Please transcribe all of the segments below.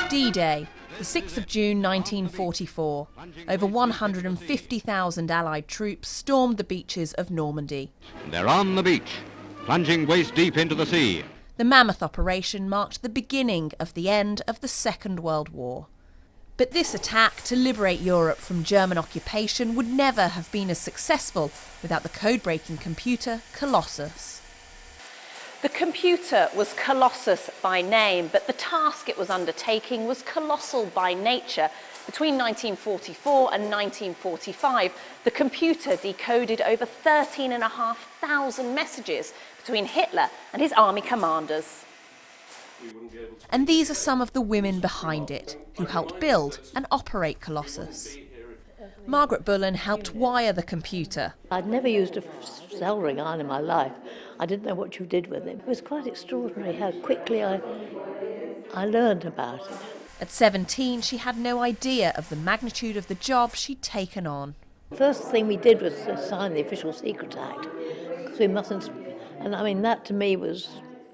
D-Day, the 6th of June 1944. Over 150,000 Allied troops stormed the beaches of Normandy. They're on the beach, plunging waist deep into the sea. The Mammoth operation marked the beginning of the end of the Second World War. But this attack to liberate Europe from German occupation would never have been as successful without the code-breaking computer Colossus. The computer was Colossus by name, but the task it was undertaking was colossal by nature. Between 1944 and 1945, the computer decoded over 13,500 messages between Hitler and his army commanders. And these are some of the women behind it, who helped build and operate Colossus. Margaret Bullen helped wire the computer. I'd never used a soldering iron in my life. I didn't know what you did with it. It was quite extraordinary how quickly I learned about it. At 17, she had no idea of the magnitude of the job she'd taken on. The first thing we did was to sign the Official Secret Act, because we mustn't, and I mean that to me was,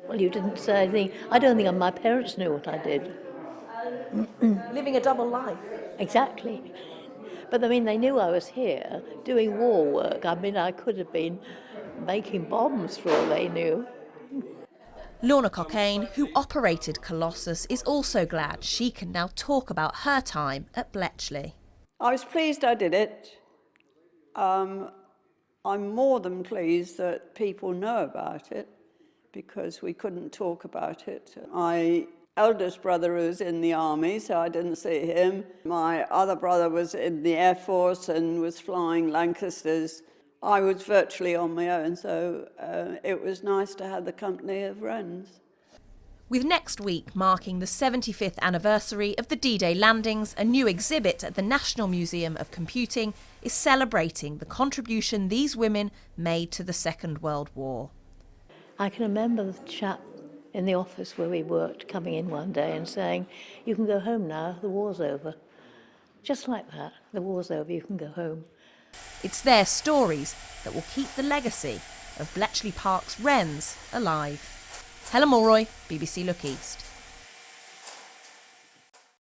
well, you didn't say anything. I don't think my parents knew what I did. Living a double life. Exactly. But I mean, they knew I was here doing war work. I mean, I could have been making bombs for all they knew. Lorna Cockayne, who operated Colossus, is also glad she can now talk about her time at Bletchley. I was pleased I did it. I'm more than pleased that people know about it, because we couldn't talk about it. My eldest brother was in the army, so I didn't see him. My other brother was in the Air Force and was flying Lancasters. I was virtually on my own, so it was nice to have the company of friends. With next week marking the 75th anniversary of the D-Day landings, a new exhibit at the National Museum of Computing is celebrating the contribution these women made to the Second World War. I can remember the chap in the office where we worked coming in one day and saying, "You can go home now, the war's over." Just like that, the war's over, you can go home. It's their stories that will keep the legacy of Bletchley Park's Wrens alive. Helen Mulroy, BBC Look East.